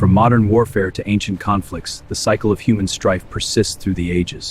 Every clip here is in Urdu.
From modern warfare to ancient conflicts, the cycle of human strife persists through the ages.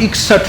61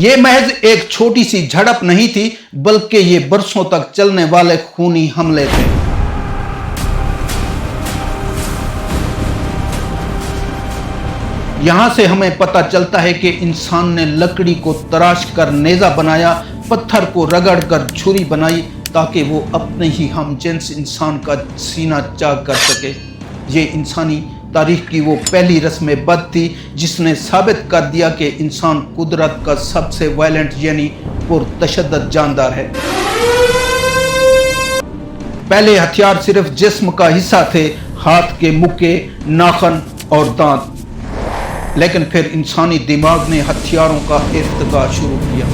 یہ محض ایک چھوٹی سی جھڑپ نہیں تھی بلکہ یہ برسوں تک چلنے والے خونی حملے تھے۔ یہاں سے ہمیں پتہ چلتا ہے کہ انسان نے لکڑی کو تراش کر نیزہ بنایا، پتھر کو رگڑ کر چھری بنائی تاکہ وہ اپنے ہی ہم جنس انسان کا سینہ چاک کر سکے۔ یہ انسانی تاریخ کی وہ پہلی رسم بد تھی جس نے ثابت کر دیا کہ انسان قدرت کا سب سے وائلنٹ یعنی پرتشدد جاندار ہے۔ پہلے ہتھیار صرف جسم کا حصہ تھے، ہاتھ کے مکے، ناخن اور دانت، لیکن پھر انسانی دماغ نے ہتھیاروں کا ارتقاء شروع کیا۔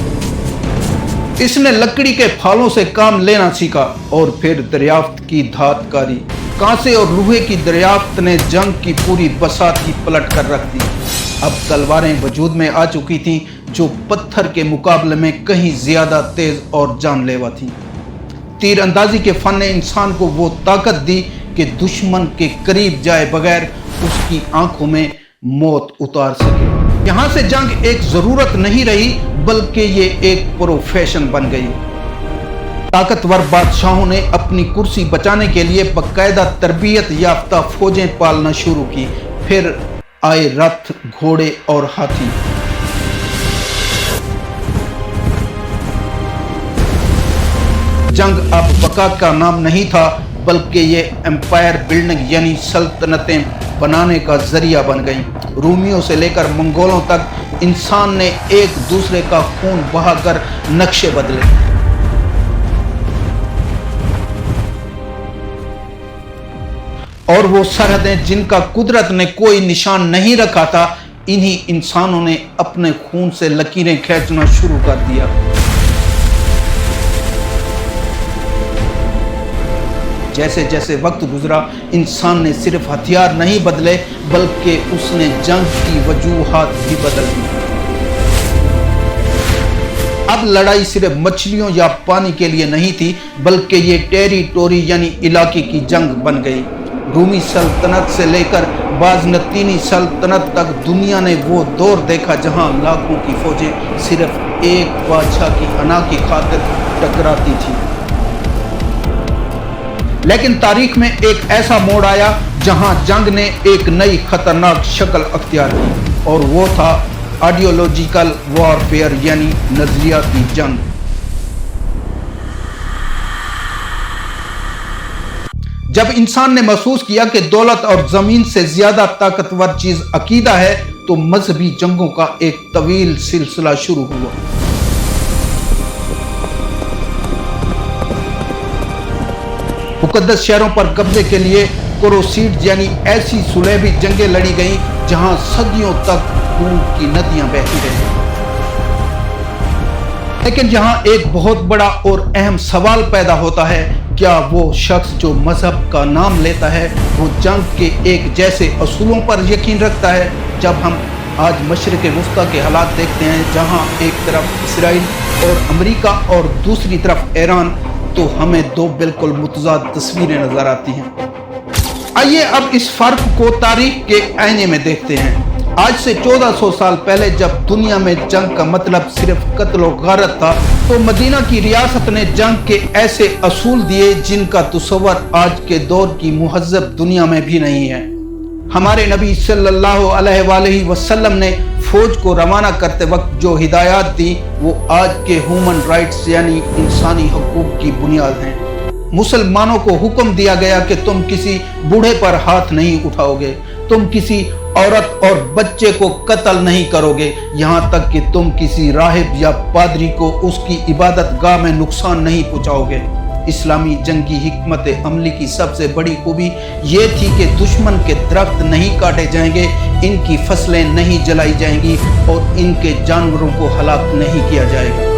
اس نے لکڑی کے پھالوں سے کام لینا سیکھا اور پھر دریافت کی دھات کاری۔ کانسے اور لوہے کی دریافت نے جنگ کی پوری بساط ہی پلٹ کر رکھ دی۔ اب تلواریں وجود میں آ چکی تھیں جو پتھر کے مقابلے میں کہیں زیادہ تیز اور جان لیوا تھیں۔ تیر اندازی کے فن نے انسان کو وہ طاقت دی کہ دشمن کے قریب جائے بغیر اس کی آنکھوں میں موت اتار سکے۔ یہاں سے جنگ ایک ضرورت نہیں رہی بلکہ یہ ایک پروفیشن بن گئی۔ طاقتور بادشاہوں نے اپنی کرسی بچانے کے لیے باقاعدہ تربیت یافتہ فوجیں پالنا شروع کی۔ پھر آئے رتھ، گھوڑے اور ہاتھی۔ جنگ اب بقا کا نام نہیں تھا بلکہ یہ امپائر بلڈنگ یعنی سلطنتیں بنانے کا ذریعہ بن گئی۔ رومیوں سے لے کر منگولوں تک انسان نے ایک دوسرے کا خون بہا کر نقشے بدلے۔ اور وہ سرحدیں جن کا قدرت نے کوئی نشان نہیں رکھا تھا، انہی انسانوں نے اپنے خون سے لکیریں کھینچنا شروع کر دیا۔ جیسے جیسے وقت گزرا انسان نے صرف ہتھیار نہیں بدلے بلکہ اس نے جنگ کی وجوہات بھی بدل دی۔ اب لڑائی صرف مچھلیوں یا پانی کے لیے نہیں تھی بلکہ یہ ٹیریٹوری یعنی علاقے کی جنگ بن گئی۔ رومی سلطنت سے لے کر بازنطینی سلطنت تک دنیا نے وہ دور دیکھا جہاں لاکھوں کی فوجیں صرف ایک بادشاہ کی انا کی خاطر ٹکراتی تھی۔ لیکن تاریخ میں ایک ایسا موڑ آیا جہاں جنگ نے ایک نئی خطرناک شکل اختیار کی اور وہ تھا آئیڈیولوجیکل وارفیئر یعنی نظریاتی جنگ۔ جب انسان نے محسوس کیا کہ دولت اور زمین سے زیادہ طاقتور چیز عقیدہ ہے تو مذہبی جنگوں کا ایک طویل سلسلہ شروع ہوا۔ مقدس شہروں پر قبضے کے لیے کروسیڈ یعنی ایسی صلیبی جنگیں لڑی گئیں جہاں صدیوں تک خون کی ندیاں بہتی رہیں۔ لیکن یہاں ایک بہت بڑا اور اہم سوال پیدا ہوتا ہے، کیا وہ شخص جو مذہب کا نام لیتا ہے وہ جنگ کے ایک جیسے اصولوں پر یقین رکھتا ہے؟ جب ہم آج مشرق وسطیٰ کے حالات دیکھتے ہیں جہاں ایک طرف اسرائیل اور امریکہ اور دوسری طرف ایران، تو ہمیں دو بالکل متضاد تصویریں نظر آتی ہیں۔ آئیے اب اس فرق کو تاریخ کے آئینے میں دیکھتے ہیں۔ آج سے 1400 سال پہلے جب دنیا میں جنگ کا مطلب صرف قتل و غارت تھا تو مدینہ کی ریاست نے جنگ کے ایسے اصول دیے جن کا تصور آج کے دور کی مہذب دنیا میں بھی نہیں ہے۔ ہمارے نبی صلی اللہ علیہ وآلہ وسلم نے فوج کو روانہ کرتے وقت جو ہدایات دی وہ آج کے ہیومن رائٹس یعنی انسانی حقوق کی بنیاد ہیں۔ مسلمانوں کو حکم دیا گیا کہ تم کسی بوڑھے پر ہاتھ نہیں اٹھاؤ گے، تم کسی عورت اور بچے کو قتل نہیں کرو گے، یہاں تک کہ تم کسی راہب یا پادری کو اس کی عبادت گاہ میں نقصان نہیں پہنچاؤ گے۔ اسلامی جنگی حکمت عملی کی سب سے بڑی خوبی یہ تھی کہ دشمن کے درخت نہیں کاٹے جائیں گے، ان کی فصلیں نہیں جلائی جائیں گی اور ان کے جانوروں کو ہلاک نہیں کیا جائے گا۔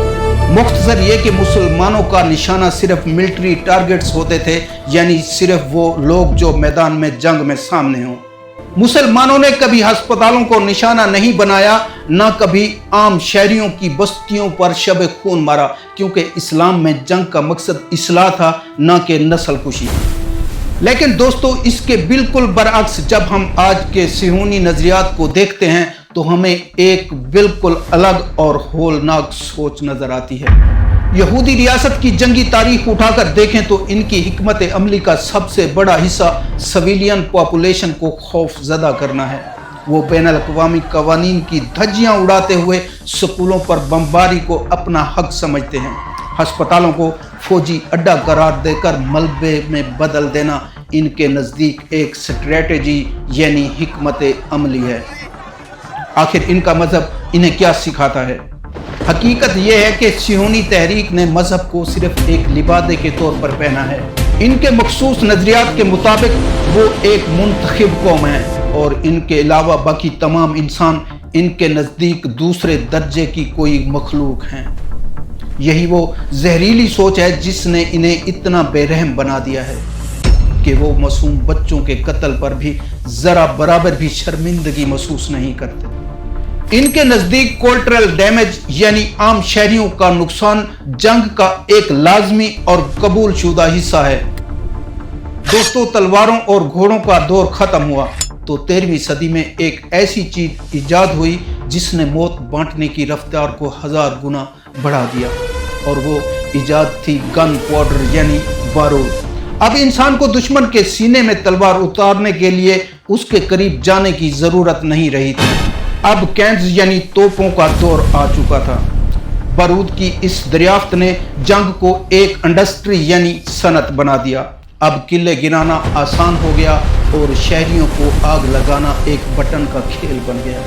مختصر یہ کہ مسلمانوں کا نشانہ صرف ملٹری ٹارگٹس ہوتے تھے، یعنی صرف وہ لوگ جو میدان میں جنگ میں سامنے ہوں۔ مسلمانوں نے کبھی ہسپتالوں کو نشانہ نہیں بنایا، نہ کبھی عام شہریوں کی بستیوں پر شب خون مارا، کیونکہ اسلام میں جنگ کا مقصد اصلاح تھا نہ کہ نسل کشی۔ لیکن دوستو، اس کے بالکل برعکس جب ہم آج کے صہیونی نظریات کو دیکھتے ہیں تو ہمیں ایک بالکل الگ اور ہولناک سوچ نظر آتی ہے۔ یہودی ریاست کی جنگی تاریخ اٹھا کر دیکھیں تو ان کی حکمت عملی کا سب سے بڑا حصہ سویلین پاپولیشن کو خوف زدہ کرنا ہے۔ وہ بین الاقوامی قوانین کی دھجیاں اڑاتے ہوئے سکولوں پر بمباری کو اپنا حق سمجھتے ہیں۔ ہسپتالوں کو فوجی اڈا قرار دے کر ملبے میں بدل دینا ان کے نزدیک ایک اسٹریٹجی یعنی حکمت عملی ہے۔ آخر ان کا مذہب انہیں کیا سکھاتا ہے؟ حقیقت یہ ہے کہ صہیونی تحریک نے مذہب کو صرف ایک لبادے کے طور پر پہنا ہے۔ ان کے مخصوص نظریات کے مطابق وہ ایک منتخب قوم ہے اور ان کے علاوہ باقی تمام انسان ان کے نزدیک دوسرے درجے کی کوئی مخلوق ہیں۔ یہی وہ زہریلی سوچ ہے جس نے انہیں اتنا بے رحم بنا دیا ہے کہ وہ معصوم بچوں کے قتل پر بھی ذرا برابر بھی شرمندگی محسوس نہیں کرتے۔ ان کے نزدیک کولٹرل ڈیمیج یعنی عام شہریوں کا نقصان جنگ کا ایک لازمی اور قبول شدہ حصہ ہے۔ دوستو، تلواروں اور گھوڑوں کا دور ختم ہوا تو 13ویں صدی میں ایک ایسی چیز ایجاد ہوئی جس نے موت بانٹنے کی رفتار کو 1000 گنا بڑھا دیا، اور وہ ایجاد تھی گن پاؤڈر یعنی بارود۔ اب انسان کو دشمن کے سینے میں تلوار اتارنے کے لیے اس کے قریب جانے کی ضرورت نہیں رہی تھی۔ اب کینز یعنی توپوں کا دور آ چکا تھا۔ بارود کی اس دریافت نے جنگ کو ایک انڈسٹری یعنی صنعت بنا دیا۔ اب قلعے گرانا آسان ہو گیا اور شہریوں کو آگ لگانا ایک بٹن کا کھیل بن گیا۔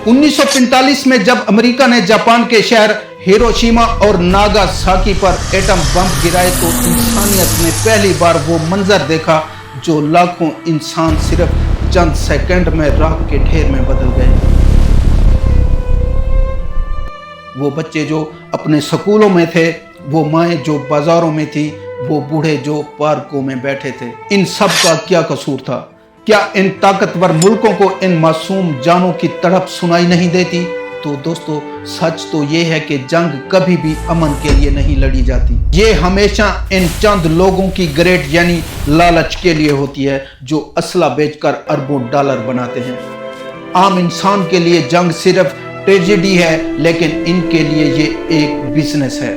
1945 میں جب امریکہ نے جاپان کے شہر ہیروشیما اور ناگاساکی پر ایٹم بم گرائے تو انسانیت نے پہلی بار وہ منظر دیکھا جو لاکھوں انسان صرف چند سیکنڈ میں راکھ کے ڈھیر میں بدل گئے۔ وہ بچے جو اپنے سکولوں میں تھے، وہ مائیں جو بازاروں میں تھی، وہ بوڑھے جو پارکوں میں بیٹھے تھے، ان سب کا کیا قصور تھا؟ کیا ان طاقتور ملکوں کو ان معصوم جانوں کی تڑپ سنائی نہیں دیتی؟ تو دوستو، سچ تو یہ ہے کہ جنگ کبھی بھی امن کے لیے نہیں لڑی جاتی۔ یہ ہمیشہ ان چند لوگوں کی گریڈ یعنی لالچ کے لیے ہوتی ہے جو اسلحہ بیچ کر اربوں ڈالر بناتے ہیں۔ عام انسان کے لیے جنگ صرف ٹریجڈی ہے، لیکن ان کے لیے یہ ایک بزنس ہے۔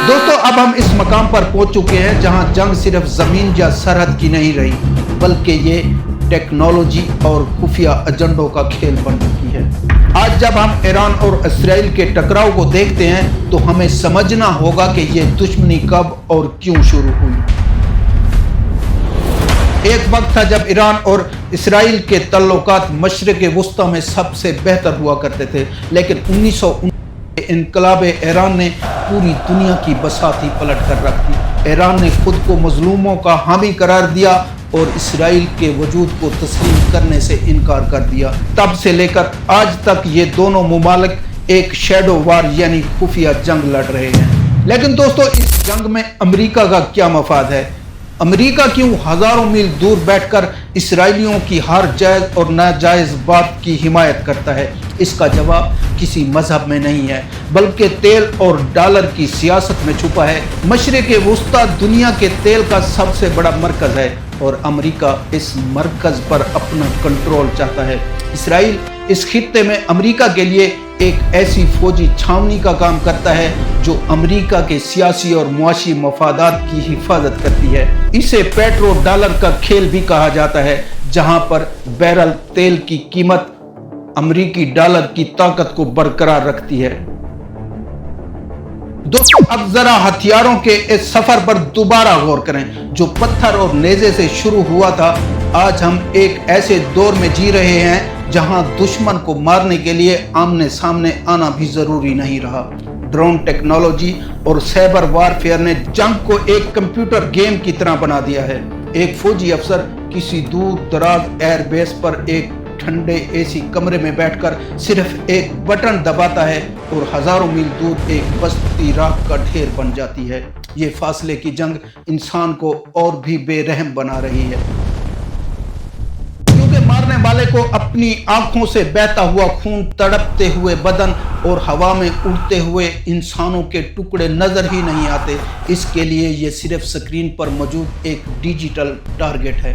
دوستو، اب ہم اس مقام پر پہنچ چکے ہیں جہاں جنگ صرف زمین یا سرحد کی نہیں رہی، بلکہ یہ ٹیکنالوجی اور خفیہ ایجنڈوں کا کھیل بن چکی ہے۔ آج جب ہم ایران اور اسرائیل کے ٹکراؤ کو دیکھتے ہیں تو ہمیں سمجھنا ہوگا کہ یہ دشمنی کب اور کیوں شروع ہوئی۔ ایک وقت تھا جب ایران اور اسرائیل کے تعلقات مشرق وسطی میں سب سے بہتر ہوا کرتے تھے، لیکن 1919 انقلاب ایران نے پوری دنیا کی بساط ہی پلٹ کر رکھ دی۔ ایران نے خود کو مظلوموں کا حامی قرار دیا اور اسرائیل کے وجود کو تسلیم کرنے سے انکار کر دیا۔ تب سے لے کر آج تک یہ دونوں ممالک ایک شیڈو وار یعنی خفیہ جنگ لڑ رہے ہیں۔ لیکن دوستو، اس جنگ میں امریکہ کا کیا مفاد ہے؟ امریکہ کیوں ہزاروں میل دور بیٹھ کر اسرائیلیوں کی ہر جائز اور ناجائز بات کی حمایت کرتا ہے؟ اس کا جواب کسی مذہب میں نہیں ہے، بلکہ تیل اور ڈالر کی سیاست میں چھپا ہے۔ مشرق وسطی دنیا کے تیل کا سب سے بڑا مرکز ہے اور امریکہ اس مرکز پر اپنا کنٹرول چاہتا ہے۔ اسرائیل اس خطے میں امریکہ کے لیے ایک ایسی فوجی چھاونی کا کام کرتا ہے جو امریکہ کے سیاسی اور معاشی مفادات کی حفاظت کرتی ہے۔ اسے پیٹرو ڈالر کا کھیل بھی کہا جاتا ہے، جہاں پر بیرل تیل کی قیمت امریکی ڈالر کی طاقت کو برقرار رکھتی ہے۔ دوستو، اب ذرا ہتھیاروں کے اس سفر پر دوبارہ غور کریں جو پتھر اور نیزے سے شروع ہوا تھا۔ آج ہم ایک ایسے دور میں جی رہے ہیں جہاں دشمن کو مارنے کے لیے آمنے سامنے آنا بھی ضروری نہیں رہا۔ ڈرون ٹیکنالوجی اور سائبر وارفیئر نے جنگ کو ایک کمپیوٹر گیم کی طرح بنا دیا ہے۔ ایک فوجی افسر کسی دور دراز ایئر بیس پر ایک ٹھنڈے اے سی کمرے میں بیٹھ کر صرف ایک بٹن دباتا ہے اور ہزاروں میل دور ایک بستی راکھ کا ڈھیر بن جاتی ہے۔ یہ فاصلے کی جنگ انسان کو اور بھی بے رحم بنا رہی ہے، کیونکہ مارنے والے کو اپنی آنکھوں سے بہتا ہوا خون، تڑپتے ہوئے بدن اور ہوا میں اڑتے ہوئے انسانوں کے ٹکڑے نظر ہی نہیں آتے۔ اس کے لیے یہ صرف سکرین پر موجود ایک ڈیجیٹل ٹارگٹ ہے۔